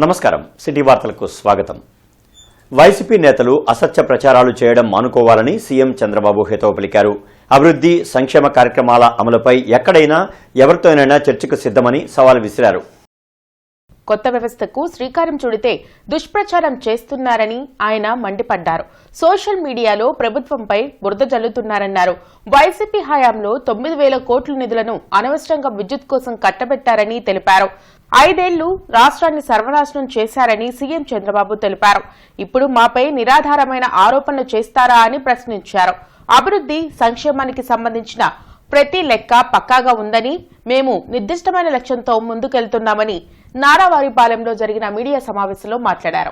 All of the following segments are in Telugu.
నమస్కారం సిటీ వార్తలకు స్వాగతం. వైసీపీ నేతలు అసత్య ప్రచారాలు చేయడం మానుకోవాలని సీఎం చంద్రబాబు హితవు పలికారు. అభివృద్ధి సంక్షేమ కార్యక్రమాల అమలుపై ఎక్కడైనా ఎవరితోనైనా చర్చకు సిద్ధమని సవాల్ విసిరారు. కొత్త వ్యవస్థకు శ్రీకారం చుడితే దుష్ప్రచారం చేస్తున్నారని ఆయన మండిపడ్డారు. సోషల్ మీడియాలో ప్రభుత్వంపై బురద జల్లుతున్నారన్నారు. వైసీపీ హయాంలో 9,000 కోట్ల నిధులను అనవసరంగా విద్యుత్ కోసం కట్టబెట్టారని తెలిపారు. 5 ఏళ్లు రాష్ట్రాన్ని సర్వనాశనం చేశారని సీఎం చంద్రబాబు తెలిపారు. ఇప్పుడు మాపై నిరాధారమైన ఆరోపణలు చేస్తారా అని ప్రశ్నించారు. అభివృద్ధి సంక్షేమానికి సంబంధించిన ప్రతి లెక్క పక్కాగా ఉందని, మేము నిర్దిష్టమైన లక్ష్యంతో ముందుకెళ్తున్నామని నారావారిపాలెంలో జరిగిన మీడియా సమావేశంలో మాట్లాడారు.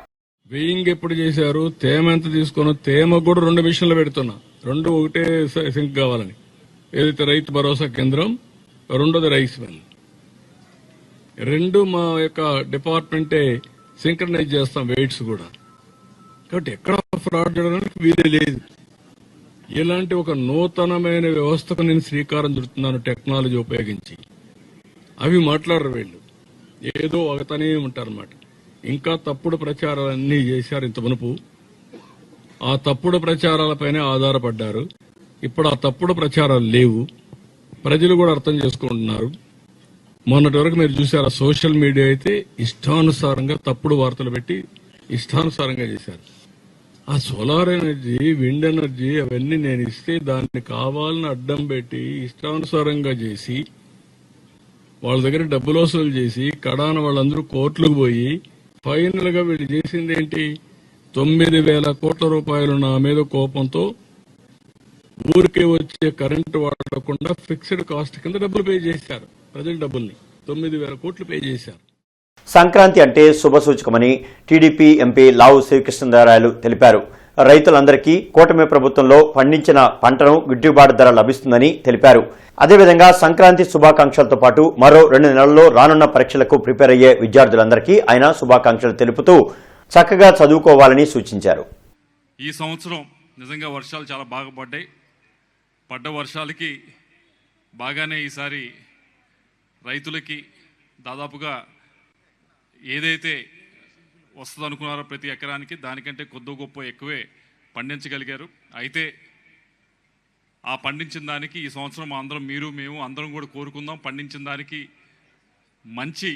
వెయింగ్ ఎప్పుడు చేశారు, తేమ ఎంత తీసుకున్నా, తేమ కూడా 2 మిషన్లు పెడుతున్నా, 2 ఒకటే సింక్ కావాలని. ఏదైతే రైతు భరోసా కేంద్రం, రెండోది రైస్ మిల్, 2 మా యొక్క డిపార్ట్మెంటే సింక్రనైజ్ చేస్తాం వెయిట్స్ కూడా. కాబట్టి ఎక్కడ ఫ్రాడ్ చేయడానికి వీలే లేదు. ఇలాంటి ఒక నూతనమైన వ్యవస్థకు నేను శ్రీకారం చుడుతున్నాను టెక్నాలజీ ఉపయోగించి. అవి మాట్లాడరు వీళ్ళు, ఏదో ఒకతనే ఉంటారన్నమాట. ఇంకా తప్పుడు ప్రచారాలన్నీ చేశారు ఇంత మునుపు. ఆ తప్పుడు ప్రచారాలపైనే ఆధారపడ్డారు. ఇప్పుడు ఆ తప్పుడు ప్రచారాలు లేవు, ప్రజలు కూడా అర్థం చేసుకుంటున్నారు. మొన్నటి వరకు మీరు చూసారు, సోషల్ మీడియా అయితే ఇష్టానుసారంగా తప్పుడు వార్తలు పెట్టి ఇష్టానుసారంగా చేశారు. ఆ సోలార్ ఎనర్జీ, విండ్ ఎనర్జీ అవన్నీ నేను ఇస్తే దాన్ని కావాలని అడ్డం పెట్టి ఇష్టానుసారంగా చేసి వాళ్ళ దగ్గర డబ్బులు వసూలు చేసి కడాన వాళ్ళందరూ కోర్టులకు పోయి ఫైనల్ గా వీళ్ళు చేసింది ఏంటి? 9,000 కోట్ల రూపాయలు నా మీద కోపంతో ఊరికే వచ్చే కరెంటు వాడకుండా ఫిక్స్డ్ కాస్ట్ కింద డబ్బులు పే చేశారు. ప్రజల డబ్బుల్ని 9,000 కోట్లు పే చేశారు. సంక్రాంతి అంటే శుభసూచకమని టీడీపీ ఎంపీ లావు శ్రీకృష్ణదేవరాయలు తెలిపారు. రైతులందరికీ కూటమి ప్రభుత్వంలో పండించిన పంటను గిట్టుబాటు ధర లభిస్తుందని తెలిపారు. అదేవిధంగా సంక్రాంతి శుభాకాంక్షలతో పాటు మరో 2 నెలల్లో రానున్న పరీక్షలకు ప్రిపేర్ అయ్యే విద్యార్థులందరికీ ఆయన శుభాకాంక్షలు తెలుపుతూ చక్కగా చదువుకోవాలని సూచించారు. ఈ సంవత్సరం నిజంగా వర్షాలు చాలా బాగా పడ్డాయి. పడ్డ వర్షాలకి బాగానే ఈసారి రైతులకి దాదాపుగా ఏదైతే వస్తుందనుకున్నారో ప్రతి ఎకరానికి దానికంటే కొద్ది గొప్ప ఎక్కువే పండించగలిగారు. అయితే ఆ పండించిన దానికి ఈ సంవత్సరం మేము అందరం కూడా కోరుకుందాం, పండించిన దానికి మంచి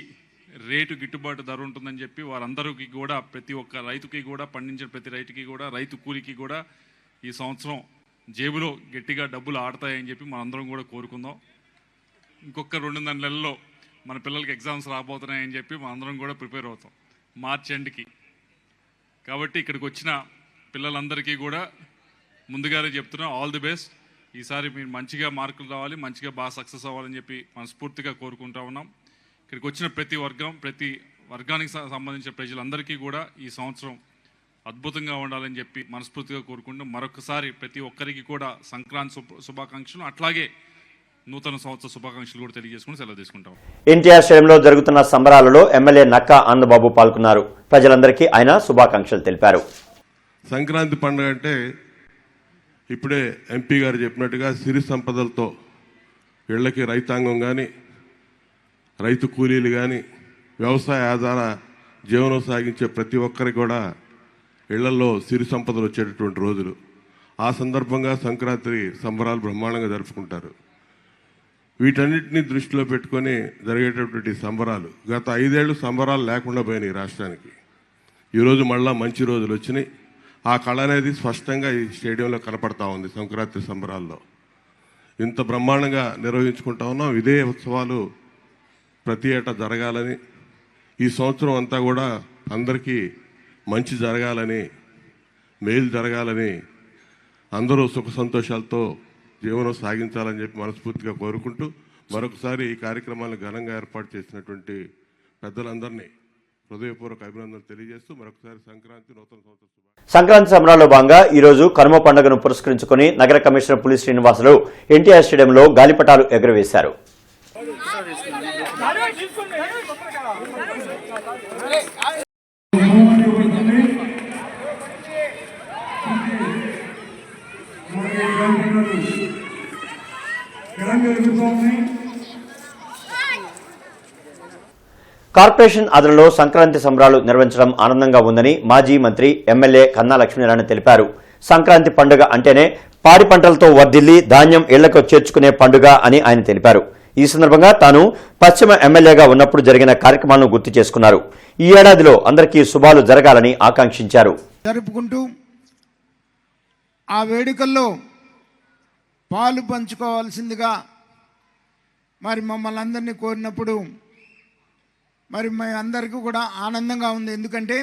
రేటు గిట్టుబాటు ధర ఉంటుందని చెప్పి వారందరికీ కూడా, ప్రతి ఒక్క రైతుకి కూడా, పండించిన ప్రతి రైతుకి కూడా, రైతు కూలికి కూడా ఈ సంవత్సరం జేబులో గట్టిగా డబ్బులు ఆడతాయని చెప్పి మనందరం కూడా కోరుకుందాం. ఇంకొక 2 నెలల్లో మన పిల్లలకి ఎగ్జామ్స్ రాబోతున్నాయని చెప్పి మనందరం కూడా ప్రిపేర్ అవుతాం మార్చ్ ఎండ్కి. కాబట్టి ఇక్కడికి వచ్చిన పిల్లలందరికీ కూడా ముందుగానే చెప్తున్నాం, ఆల్ ది బెస్ట్. ఈసారి మీరు మంచిగా మార్కులు రావాలి, మంచిగా బాగా సక్సెస్ అవ్వాలని చెప్పి మనస్ఫూర్తిగా కోరుకుంటా ఉన్నాం. ఇక్కడికి వచ్చిన ప్రతి వర్గానికి సంబంధించిన ప్రజలందరికీ కూడా ఈ సంవత్సరం అద్భుతంగా ఉండాలని చెప్పి మనస్ఫూర్తిగా కోరుకుంటూ మరొకసారి ప్రతి ఒక్కరికి కూడా సంక్రాంతి శుభాకాంక్షలు, అట్లాగే నూతన సంవత్సర శుభాకాంక్షలు కూడా తెలియజేసుకుని సెలవు తీసుకుంటాం. ఎన్టీఆర్ స్టేడియంలో జరుగుతున్న సంబరాలలో ఎమ్మెల్యే నక్కా ఆనందబాబు పాల్గొన్నారు. ప్రజలందరికీ ఆయన శుభాకాంక్షలు తెలిపారు. సంక్రాంతి పండుగ అంటే ఇప్పుడే ఎంపీ గారు చెప్పినట్టుగా సిరి సంపదలతో ఇళ్లకి రైతాంగం కానీ, రైతు కూలీలు కానీ, వ్యవసాయ ఆధార జీవనం సాగించే ప్రతి ఒక్కరికి కూడా ఇళ్లలో సిరి సంపదలు వచ్చేటటువంటి రోజులు. ఆ సందర్భంగా సంక్రాంతి సంబరాలు బ్రహ్మాండంగా జరుపుకుంటారు. వీటన్నిటిని దృష్టిలో పెట్టుకొని జరిగేటటువంటి సంబరాలు, గత 5 ఏళ్ళు సంబరాలు లేకుండా పోయినాయి రాష్ట్రానికి. ఈరోజు మళ్ళా మంచి రోజులు వచ్చినాయి. ఆ కళ అనేది స్పష్టంగా ఈ స్టేడియంలో కనపడతా ఉంది. సంక్రాంతి సంబరాల్లో ఇంత బ్రహ్మాండంగా నిర్వహించుకుంటా ఉన్నాం. ఇదే ఉత్సవాలు ప్రతి ఏటా జరగాలని, ఈ సంవత్సరం అంతా కూడా అందరికీ మంచి జరగాలని, మేలు జరగాలని, అందరూ సుఖ సంతోషాలతో జీవనం సాగించాలని చెప్పి మనస్ఫూర్తిగా కోరుకుంటూ మరొకసారి ఈ కార్యక్రమాన్ని ఘనంగా ఏర్పాటు చేసినటువంటి పెద్దలందరినీ హృదయపూర్వక అభినందనలు తెలియజేస్తూ మరొకసారి నూతన సంవత్సర సంక్రాంతి సంబరాల్లో భాగంగా ఈరోజు కనుమ పండుగను పురస్కరించుకుని నగర కమిషనర్ పులి శ్రీనివాసులు ఎన్టీఆర్ స్టేడియంలో గాలిపటాలు ఎగురవేశారు. కార్పొరేషన్ ఆధ్వర్యంలో సంక్రాంతి సంబరాలు నిర్వహించడం ఆనందంగా ఉందని మాజీ మంత్రి ఎమ్మెల్యే కన్నా లక్ష్మీనారాయణ తెలిపారు. సంక్రాంతి పండుగ అంటేనే పాడి పంటలతో వర్ధిల్లి ధాన్యం ఇళ్లకు చేర్చుకునే పండుగ అని ఆయన తెలిపారు. ఈ సందర్భంగా తాను పశ్చిమ ఎమ్మెల్యేగా ఉన్నప్పుడు జరిగిన కార్యక్రమాలను గుర్తు చేసుకున్నారు. ఈ ఏడాదిలో అందరికీ శుభాలు జరగాలని ఆకాంక్షించారు. జరుపుకుంటూ ఆ వేడుకల్లో పాలు పంచుకోవాల్సిందిగా మరి మమ్మల్ని అందరినీ కోరినప్పుడు మరి మీ అందరికీ కూడా ఆనందంగా ఉంది. ఎందుకంటే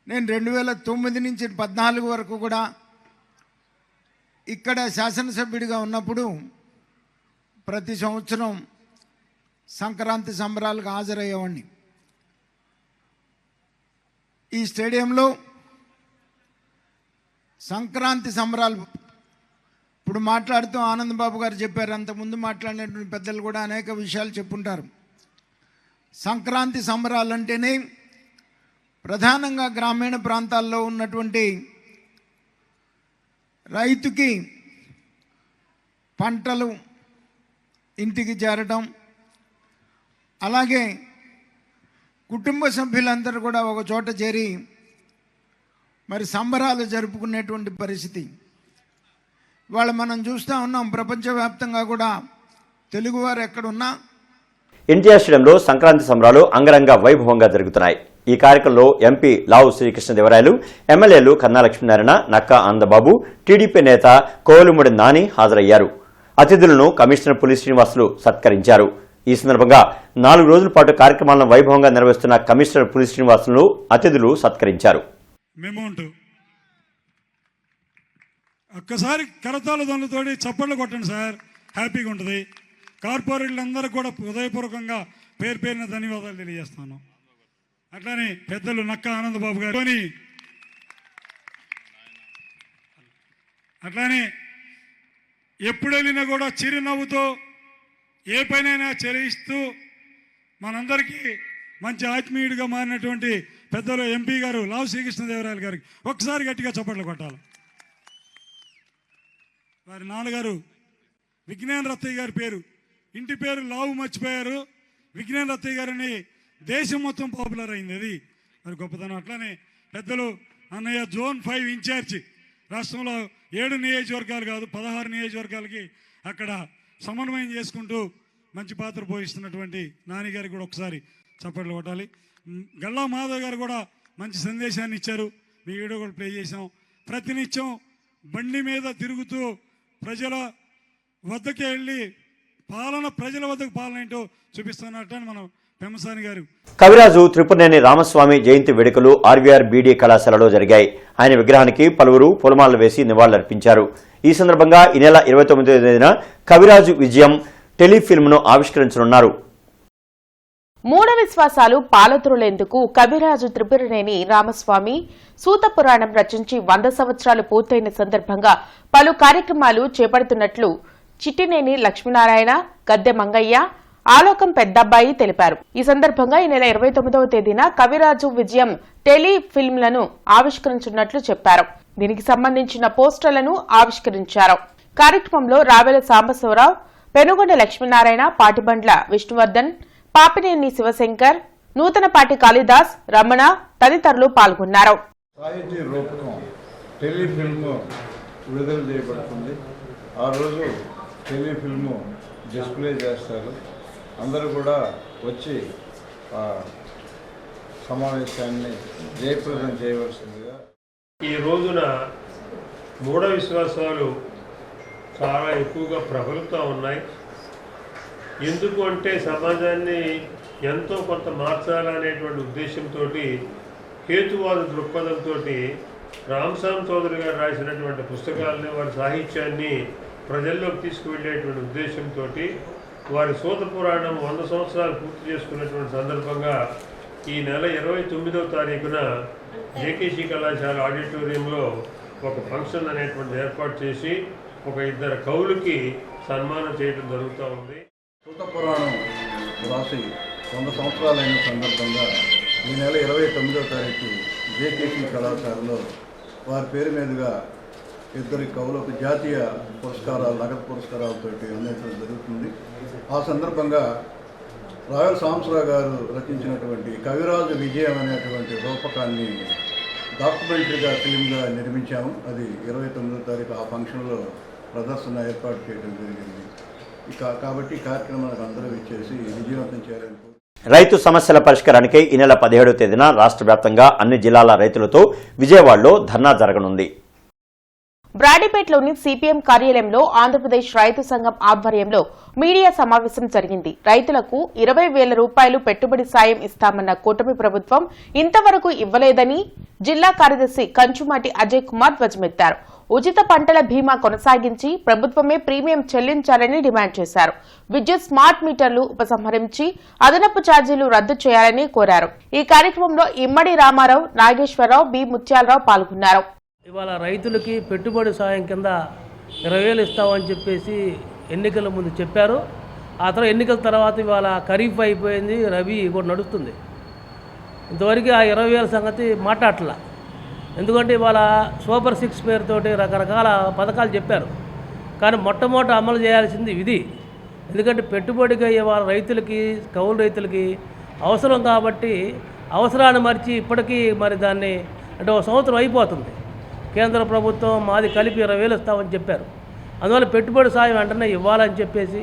నేను 2009 నుంచి 14 వరకు కూడా ఇక్కడ శాసనసభ్యుడిగా ఉన్నప్పుడు ప్రతి సంవత్సరం సంక్రాంతి సంబరాలకు హాజరయ్యేవాడిని. ఈ స్టేడియంలో సంక్రాంతి సంబరాలు ఇప్పుడు మాట్లాడుతూ ఆనందబాబు గారు చెప్పారు, అంతకుముందు మాట్లాడినటువంటి పెద్దలు కూడా అనేక విషయాలు చెప్పుంటారు. సంక్రాంతి సంబరాలు అంటేనే ప్రధానంగా గ్రామీణ ప్రాంతాల్లో ఉన్నటువంటి రైతుకి పంటలు ఇంటికి చేరడం, అలాగే కుటుంబ సభ్యులందరూ కూడా ఒక చోట చేరి మరి సంబరాలు జరుపుకునేటువంటి పరిస్థితి ఇవాళ మనం చూస్తూ ఉన్నాం. ప్రపంచవ్యాప్తంగా కూడా తెలుగువారు ఎక్కడున్నా ఎన్టీఆర్ స్టేడియంలో సంక్రాంతి సంబరాలు అంగరంగ వైభవంగా జరుగుతున్నాయి. ఈ కార్యక్రమంలో ఎంపీ లావు శ్రీకృష్ణదేవరాయలు, ఎమ్మెల్యేలు కన్నా లక్ష్మీనారాయణ, నక్కా ఆనందబాబు, టీడీపీ నేత కోలుముడి నాని హాజరయ్యారు. అతిథులను కమిషనర్ పులి శ్రీనివాసులు సత్కరించారు. ఈ సందర్భంగా 4 రోజుల పాటు కార్యక్రమాలను వైభవంగా నిర్వహిస్తున్న కమిషనర్ పులి శ్రీనివాసులను అతిథులు సత్కరించారు. ఒక్కసారి కరతాల దండతోటి చప్పట్లు కొట్టండి సార్, హ్యాపీగా ఉంటుంది. కార్పొరేట్లందరూ కూడా హృదయపూర్వకంగా పేరు పేరున ధన్యవాదాలు తెలియజేస్తాను. అట్లానే పెద్దలు నక్కా ఆనందబాబు గారు, అట్లానే ఎప్పుడు వెళ్ళినా కూడా చిరునవ్వుతో ఏ పనైనా చేయిస్తూ మనందరికీ మంచి ఆత్మీయుడిగా మారినటువంటి పెద్దలు ఎంపీ గారు లావు శ్రీకృష్ణదేవరాయలు గారికి ఒకసారి గట్టిగా చప్పట్లు కొట్టాలి. వారి నాన్నగారు విజ్ఞాన రత్తయ్య గారి పేరు, ఇంటి పేరు లావు మర్చిపోయారు. విజ్ఞాన రత్తయ్య గారిని దేశం మొత్తం పాపులర్ అయింది, అది మరి గొప్పతనం. అట్లానే పెద్దలు అన్నయ్య జోన్ 5 ఇన్ఛార్జి, రాష్ట్రంలో 7 నియోజకవర్గాలు కాదు 16 నియోజకవర్గాలకి అక్కడ సమన్వయం చేసుకుంటూ మంచి పాత్ర పోషిస్తున్నటువంటి నాని గారికి కూడా ఒకసారి చప్పట్లు కొట్టాలి. గల్లా మాధవ్ గారు కూడా మంచి సందేశాన్ని ఇచ్చారు, మీ వీడియో కూడా ప్లే చేసాం. ప్రతినిత్యం బండి మీద తిరుగుతూ ప్రజల వద్దకే వెళ్ళి ప్రజల వద్దకు పాలన ఏంటో చూపిస్తున్నట్టు మనం పెమ్మసాని గారు. కవిరాజు త్రిపురనేని రామస్వామి జయంతి వేడుకలు ఆర్వీఆర్ బీడీ కళాశాలలో జరిగాయి. ఆయన విగ్రహానికి పలువురు పూలమాలలు వేసి నివాళులర్పించారు. ఈ సందర్భంగా ఈ నెల 29వ తేదీన కవిరాజు విజయం టెలిఫిల్మ్ను ఆవిష్కరించనున్నారు. మూఢ విశ్వాసాలు పాలతురులేందుకు కవిరాజు త్రిపురనేని రామస్వామి సూత పురాణం రచించి 100 సంవత్సరాలు పూర్తయిన సందర్భంగా పలు కార్యక్రమాలు చేపడుతున్నట్లు చిట్టినేని లక్ష్మీనారాయణ, గద్దె మంగయ్య, ఆలోకం పెద్దబ్బాయి తెలిపారు. ఈ సందర్భంగా ఈ నెల 29వ తేదీన కవిరాజు విజయం టెలిఫిల్మ్లను ఆవిష్కరించున్నట్లు చెప్పారు. దీనికి సంబంధించిన పోస్టర్లను ఆవిష్కరించారు. కార్యక్రమంలో రావెల సాంబశివరావు, పెనుగొండ లక్ష్మీనారాయణ, పాటిబండ్ల విష్ణువర్ధన్, పాపినేని శివశంకర్, నూతనపాటి కాళిదాస్, రమణ తదితరులు పాల్గొన్నారు. సాహితీ రూపకం టెలిఫిల్మ్ విడుదల చేయబడుతుంది. ఆ రోజు టెలిఫిల్మ్ డిస్ప్లే చేస్తారు. అందరూ కూడా వచ్చి సమావేశాన్ని జయప్రదం చేయవలసిందిగా. ఈ రోజున మూఢ విశ్వాసాలు చాలా ఎక్కువగా ప్రబలుతూ ఉన్నాయి. ఎందుకు అంటే సమాజాన్ని ఎంతో కొంత మార్చాలనేటువంటి ఉద్దేశంతో, హేతువాద దృక్పథంతో రామస్వామి చౌదరి గారు రాసినటువంటి పుస్తకాలని, వారి సాహిత్యాన్ని ప్రజల్లోకి తీసుకువెళ్ళేటువంటి ఉద్దేశంతో వారి సూత పురాణం 100 సంవత్సరాలు పూర్తి చేసుకున్నటువంటి సందర్భంగా ఈ నెల 29వ తారీఖున జేకేసీ కళాశాల ఆడిటోరియంలో ఒక ఫంక్షన్ అనేటువంటి ఏర్పాటు చేసి ఒక 2 కవులకి సన్మానం చేయడం జరుగుతూ ఉంది. సూత పురాణం రాసి 100 సంవత్సరాలైన సందర్భంగా ఈ నెల 29వ తారీఖు జేకేసీ కళాశాలలో వారి పేరు మీదుగా 2 కవులకు జాతీయ పురస్కారాలు, నగదు పురస్కారాలతో అందించడం జరుగుతుంది. ఆ సందర్భంగా రాయల్ సాంబశివరావు గారు రచించినటువంటి కవిరాజు విజయం అనేటువంటి రూపకాన్ని డాక్యుమెంటరీగా ఫిల్మ్గా నిర్మించాము. అది 29వ తారీఖు ఆ ఫంక్షన్లో ప్రదర్శన ఏర్పాటు చేయడం జరిగింది. కాబట్టి ఈ కార్యక్రమానికి అందరూ ఇచ్చేసి విజయవంతం చేయాలని. రైతు సమస్యల పరిష్కారానికి ఈ నెల 17వ తేదీన రాష్ట్ర వ్యాప్తంగా అన్ని జిల్లాల రైతులతో విజయవాడలో ధర్నా జరగనుంది. బ్రాడీపేటలోని సిపిఎం కార్యాలయంలో ఆంధ్రప్రదేశ్ రైతు సంఘం ఆధ్వర్యంలో మీడియా సమావేశం జరిగింది. రైతులకు 20,000 రూపాయలు పెట్టుబడి సాయం ఇస్తామన్న కూటమి ప్రభుత్వం ఇంతవరకు ఇవ్వలేదని జిల్లా కార్యదర్శి కంచుమాటి అజయ్ కుమార్ ధ్వజమెత్తారు. ఉచిత పంటల బీమా కొనసాగించి ప్రభుత్వమే ప్రీమియం చెల్లించాలని డిమాండ్ చేశారు. విద్యుత్ స్మార్ట్ మీటర్లు ఉపసంహరించి అదనపు ఛార్జీలు రద్దు చేయాలని కోరారు. ఈ కార్యక్రమంలో ఇమ్మడి రామారావు, నాగేశ్వరరావు, బి ముత్యాలరావు పాల్గొన్నారు. ఇవాళ రైతులకి పెట్టుబడి సాయం కింద 20,000 ఇస్తామని చెప్పేసి ఎన్నికల ముందు చెప్పారు. ఆ తర్వాత ఎన్నికల తర్వాత ఇవాళ ఖరీఫ్ అయిపోయింది, రబీ కూడా నడుస్తుంది. ఇంతవరకు ఆ 20,000 సంగతి మాట్లాడట్లా. ఎందుకంటే ఇవాళ సూపర్ 6 పేరుతోటి రకరకాల పథకాలు చెప్పారు. కానీ మొట్టమొదట అమలు చేయాల్సింది ఇది. ఎందుకంటే పెట్టుబడిగా ఇవాళ రైతులకి, కౌలు రైతులకి అవసరం కాబట్టి అవసరాన్ని మర్చి ఇప్పటికీ మరి దాన్ని అంటే 1 సంవత్సరం అయిపోతుంది. కేంద్ర ప్రభుత్వం మాది కలిపి 20,000 ఇస్తామని చెప్పారు. అందువల్ల పెట్టుబడి సాయం వెంటనే ఇవ్వాలని చెప్పేసి,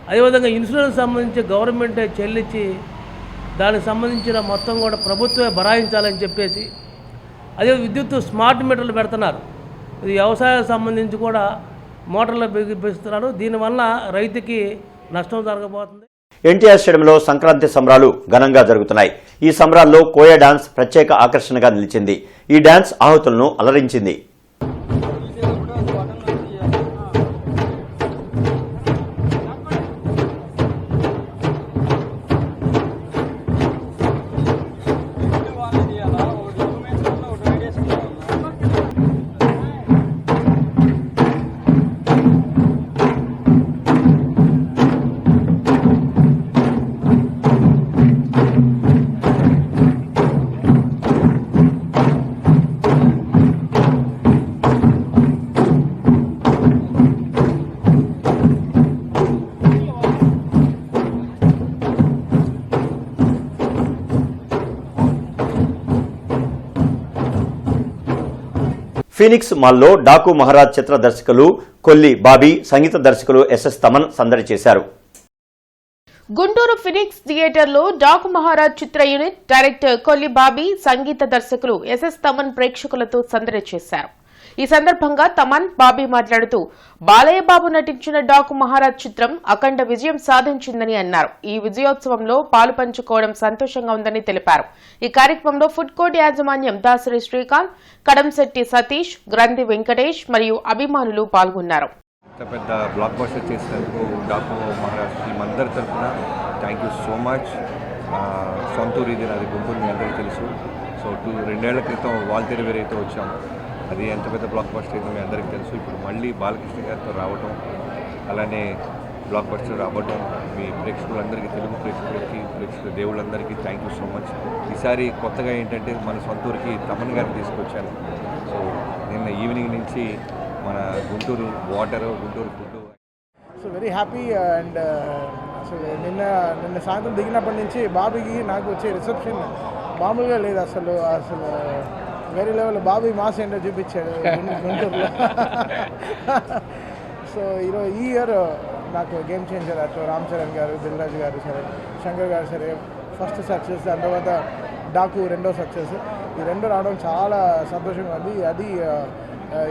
అదేవిధంగా ఇన్సూరెన్స్ సంబంధించి గవర్నమెంటే చెల్లించి దానికి సంబంధించిన మొత్తం కూడా ప్రభుత్వమే భరాయించాలని చెప్పేసి, అదే విద్యుత్ స్మార్ట్ మీటర్లు పెడుతున్నారు. ఇది వ్యవసాయం సంబంధించి కూడా మోటార్లు బిగిస్తున్నారు. దీనివల్ల రైతుకి నష్టం జరగబోతుంది. ఎన్టీఆర్ స్టేడియంలో సంక్రాంతి సంబరాలు ఘనంగా జరుగుతున్నాయి. ఈ సంబరాల్లో కోయ డాన్స్ ప్రత్యేక ఆకర్షణగా నిలిచింది. ఈ డాన్స్ ఆహుతులను అలరించింది. ఫీనిక్స్ మాల్లో డాకు మహారాజ్ చిత్ర దర్శకులు కొల్లి బాబీ, సంగీత దర్శకులు ఎస్ఎస్ తమన్ సందడి చేశారు. గుంటూరు ఫినిక్స్ థియేటర్లో డాకు మహారాజ్ చిత్ర యూనిట్ డైరెక్టర్ కొల్లి బాబీ, సంగీత దర్శకులు ఎస్ఎస్ తమన్ ప్రేక్షకులతో సందడి చేశారు. ఈ సందర్భంగా తమన్, బాబీ మాట్లాడుతూ బాలయ్య బాబు నటించిన డాకు మహారాజ్ చిత్రం అఖండ విజయం సాధించిందని అన్నారు. ఈ విజయోత్సవంలో పాలు పంచుకోవడం సంతోషంగా ఉందని తెలిపారు. ఈ కార్యక్రమంలో ఫుడ్ కోర్ట్ యాజమాన్యం దాసరి శ్రీకాంత్, కడంశెట్టి సతీష్, గ్రంథి వెంకటేష్ మరియు అభిమానులు పాల్గొన్నారు. పెద్ద బ్లాక్ బస్టర్ చేసినందుకు డాకు మహారాజ్ టీం అందరి తరఫున థ్యాంక్ యూ సో మచ్. సొంతూరు ఇది నాది, గుంటూరు మీ అందరికీ తెలుసు. సో 2 ఏళ్ల క్రితం వాల్తేరు వేరైతే వచ్చాము. అది ఎంత పెద్ద బ్లాక్ బస్టర్ అయితే మీ అందరికీ తెలుసు. ఇప్పుడు మళ్ళీ బాలకృష్ణ గారితో రావటం, అలానే బ్లాక్ బస్టర్ అవ్వటం, మీ ప్రేక్షకులందరికీ, తెలుగు ప్రేక్షకుల దేవుళ్ళందరికీ థ్యాంక్ యూ సో మచ్. ఈసారి కొత్తగా ఏంటంటే మన సొంతూరుకి తమన్ గారిని తీసుకొచ్చాను. సో నిన్న ఈవినింగ్ నుంచి మన Guntur water, Guntur food. So very happy. And అసలు నిన్న సాయంత్రం దిగినప్పటి నుంచి బాబీకి నాకు వచ్చే రిసెప్షన్ మామూలుగా లేదు. అసలు వేరే లెవెల్ బాబీ మాస్ ఏంటో చూపించాడు గుంటూరులో. సో ఈ ఇయర్ నాకు గేమ్ చేంజర్ అటు రామ్ చరణ్ గారు, దిల్రాజు గారు సరే, శంకర్ గారు సరే ఫస్ట్ సక్సెస్, దాని తర్వాత డాకు రెండో సక్సెస్. ఈ రెండు రావడం చాలా సంతోషంగా ఉంది. అది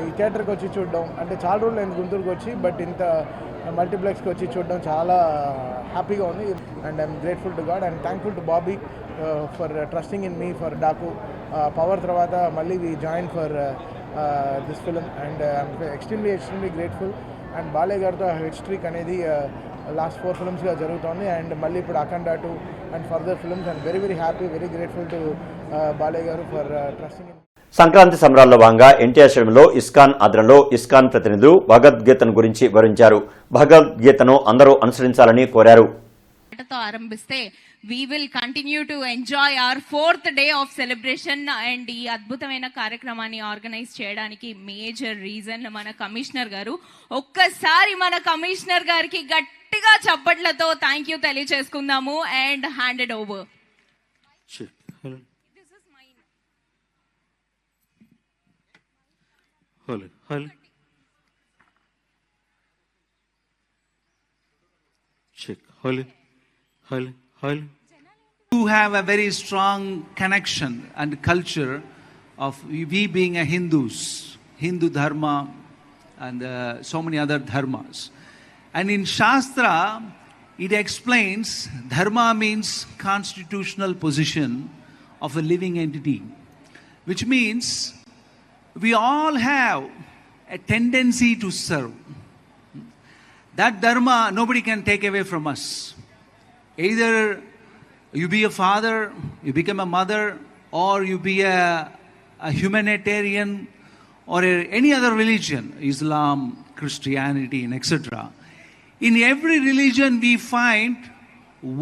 ఈ థియేటర్కి వచ్చి చూడడం అంటే చాలా రోజులు అయింది గుంటూరుకి వచ్చి, బట్ ఇంత మల్టీప్లెక్స్కి వచ్చి చూడడం చాలా హ్యాపీగా ఉంది. And I'm grateful to God and thankful to Bobby for trusting in me for Daaku. Power తర్వాత మళ్ళీ we join for this film and I'm extremely grateful. And Balayya గారితో హిట్ స్ట్రీక్ అనేది లాస్ట్ 4 ఫిల్మ్స్గా జరుగుతోంది. అండ్ మళ్ళీ ఇప్పుడు Akhanda 2 and further films. And very happy, very grateful to Balayya garu for trusting in. Sankranti సంబరాల్లో భాగంగా ఎన్టీఆర్ స్టేడియంలో ఇస్కాన్ ఆధ్వర్యంలో ఇస్కాన్ ప్రతినిధులు భగవద్గీతను గురించి వివరించారు. భగవద్గీతను అందరూ అనుసరించాలని కోరారు. ఆరంభిస్తే we will continue to enjoy our 4th day of celebration and ఈ అద్భుతమైన కార్యక్రమాన్ని ఆర్గనైజ్ చేయడానికి మేజర్ రీజన్ మన కమిషనర్ గారు. ఒక్కసారి మన కమిషనర్ గారికి గట్టిగా చప్పట్లతో థ్యాంక్ యూ తెలియజేసుకుందాము and handed over. You have a very strong connection and culture of we being a Hindu dharma and so many other dharmas. And in Shastra, it explains dharma means constitutional position of a living entity, which means we all have a tendency to serve. That dharma nobody can take away from us. Either you be a father, you become a mother, or you be a humanitarian or any other religion, Islam, Christianity, and etc. In every religion we find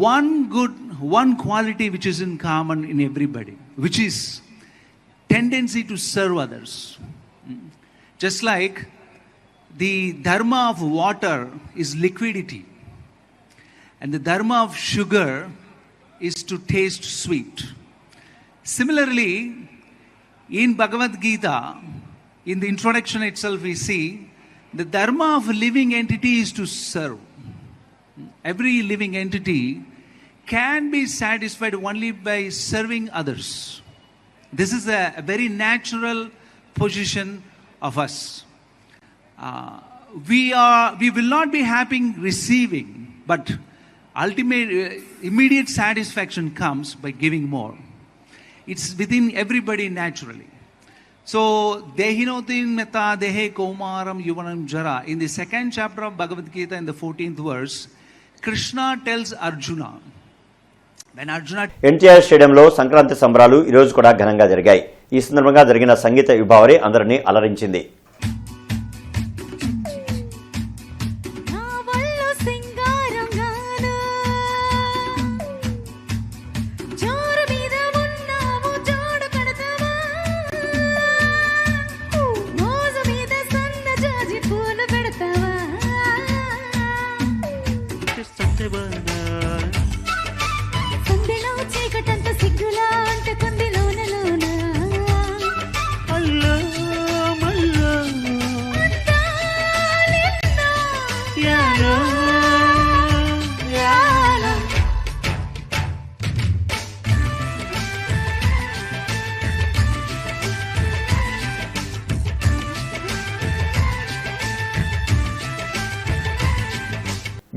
one quality which is in common in everybody, which is tendency to serve others. Just like the dharma of water is liquidity, and the dharma of sugar is to taste sweet. Similarly, in Bhagavad Gita, in the introduction itself, we see the dharma of a living entity is to serve. Every living entity can be satisfied only by serving others. This is a very natural position of us. We will not be happy receiving, but immediate satisfaction comes by giving more. It's within everybody naturally. So, Dehinotin meta dehe kaumaram yuvanam jara. In the 2nd chapter of Bhagavad Gita, in the 14th verse, Krishna tells Arjuna, when Arjuna... NTR స్టేడియంలో సంక్రాంతి సంబరాలు ఈ రోజు కూడా ఘనంగా జరిగాయి. ఈ సందర్భంగా జరిగిన సంగీత విభావరి అందరినీ అలరించింది.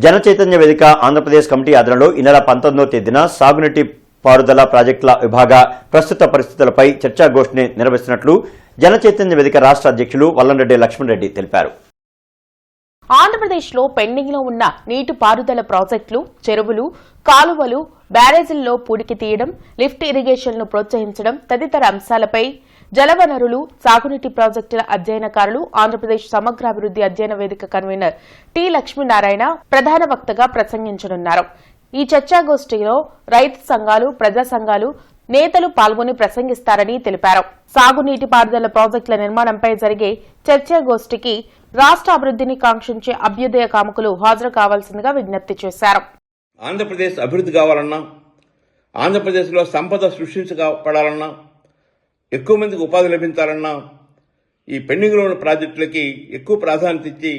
జన చైతన్య వేదిక ఆంధ్రప్రదేశ్ కమిటీ ఆధ్వర్యంలో ఈ నెల 19వ తేదీన సాగునీటి పారుదల ప్రాజెక్టుల విభాగ ప్రస్తుత పరిస్థితులపై చర్చాగోష్ఠిని నిర్వహిస్తున్నట్లు జన చైతన్య వేదిక రాష్ట్ర అధ్యక్షులు వల్లంరెడ్డి లక్ష్మణ్ రెడ్డి తెలిపారు. ఆంధ్రప్రదేశ్లో పెండింగ్లో ఉన్న నీటి పారుదల ప్రాజెక్టులు, చెరువులు, కాలువలు, బ్యారేజీల్లో పూడికి తీయడం, లిఫ్ట్ ఇరిగేషన్ను ప్రోత్సహించడం తదితర అంశాలపై జలవనరులు, సాగునీటి ప్రాజెక్టుల అధ్యయనకారులు, ఆంధ్రప్రదేశ్ సమగ్రాభివృద్ది అధ్యయన వేదిక కన్వీనర్ టి లక్ష్మీనారాయణ ప్రధాన వక్తగా ప్రసంగించనున్నారు. ఈ చర్చాగోష్ఠిలో రైతు సంఘాలు, ప్రజా సంఘాలు నేతలు పాల్గొని ప్రసంగిస్తారని తెలిపారు. సాగునీటి పారుదల ప్రాజెక్టుల నిర్మాణంపై జరిగే చర్చాగోష్ఠికి రాష్ట్ర అభివృద్ధిని కాంక్షించే అభ్యుదయ కాముకులు హాజరు కావాల్సిందిగా విజ్ఞప్తి చేశారు. ఆంధ్రప్రదేశ్ అభివృద్ధి కావాలన్నా, ఆంధ్రప్రదేశ్లో సంపద సృష్టించబడాలన్నా, ఎక్కువ మందికి ఉపాధి లభించాలన్నా ఈ పెండింగ్లో ఉన్న ప్రాజెక్టులకి ఎక్కువ ప్రాధాన్యత ఇచ్చి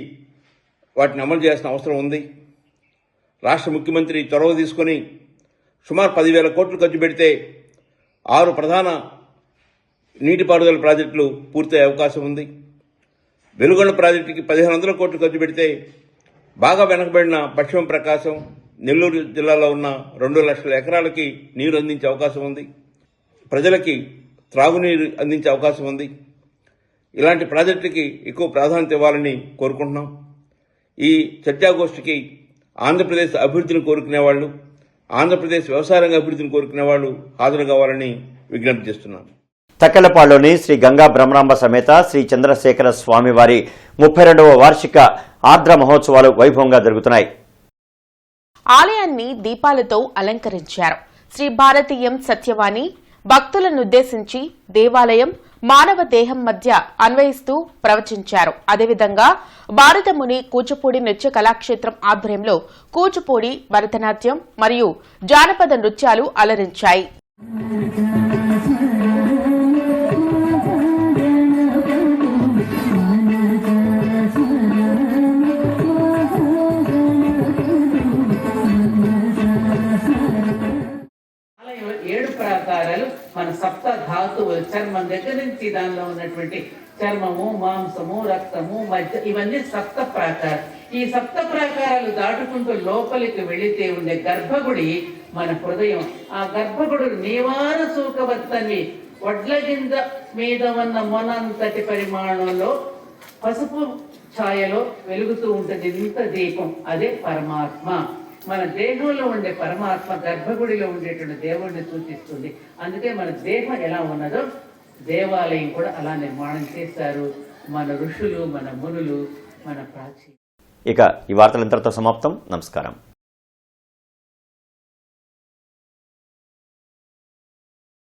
వాటిని అమలు చేయాల్సిన అవసరం ఉంది. రాష్ట్ర ముఖ్యమంత్రి చొరవ తీసుకుని సుమారు 10,000 కోట్లు ఖర్చు పెడితే 6 ప్రధాన నీటిపారుదల ప్రాజెక్టులు పూర్తయ్యే అవకాశం ఉంది. వెలుగొండ ప్రాజెక్టుకి 1,500 కోట్లు ఖర్చు పెడితే బాగా వెనకబడిన పశ్చిమ ప్రకాశం, నెల్లూరు జిల్లాలో ఉన్న 2 లక్షల ఎకరాలకి నీరు అందించే అవకాశం ఉంది. ప్రజలకి త్రాగునీరు అందించే అవకాశం ఉంది. ఇలాంటి ప్రాజెక్టులకి ఎక్కువ ప్రాధాన్యత ఇవ్వాలని కోరుకుంటున్నాం. ఈ చర్చాగోష్ఠికి ఆంధ్రప్రదేశ్ అభివృద్ధిని కోరుకునే వాళ్ళు, ఆంధ్రప్రదేశ్ వ్యవసాయ రంగ అభివృద్ధిని కోరుకునే వాళ్ళు హాజరు కావాలని విజ్ఞప్తి చేస్తున్నాను. తక్కెళ్లపాడులోని శ్రీ గంగా బ్రహ్మరాంబ సమేత శ్రీ చంద్రశేఖర స్వామివారి 32వ వార్షిక ఆర్ద్ర మహోత్సవాలు వైభవంగా జరుగుతున్నాయి. ఆలయాన్ని దీపాలతో అలంకరించారు. శ్రీ భారతీయం సత్యవాణి భక్తులనుద్దేశించి దేవాలయం మానవ దేహం మధ్య అన్వయిస్తూ ప్రవచించారు. అదేవిధంగా భారతముని కూచిపూడి నృత్య కళాక్షేత్రం ఆధ్వర్యంలో కూచిపూడి, భరతనాట్యం మరియు జానపద నృత్యాలు అలరించాయి. మన సప్త ధాతువులు చర్మం దగ్గర నుంచి దానిలో ఉన్నటువంటి చర్మము, మాంసము, రక్తము, మధ్య ఇవన్నీ సప్త ప్రాకారాలు. ఈ సప్త ప్రాకారాలు దాటుకుంటూ లోపలికి వెళితే ఉండే గర్భగుడి మన హృదయం. ఆ గర్భగుడు నివార సూకవత్తని వడ్ల గింజ మీద ఉన్న మొనంతటి పరిమాణంలో పసుపు ఛాయలో వెలుగుతూ ఉంటుంది ఇంత దీపం. అదే పరమాత్మ. మన దేహంలో ఉండే పరమాత్మ గర్భగుడిలో ఉండేటువంటి దేవుడిని సూచిస్తుంది. అందుకే మన దేహం ఎలా ఉన్నదో దేవాలయం కూడా అలా నిర్మాణం చేశారు మన ఋషులు, మన మునులు, మన ప్రాచీన. ఇక ఈ వార్తలు ఇంతటితో సమాప్తం. నమస్కారం.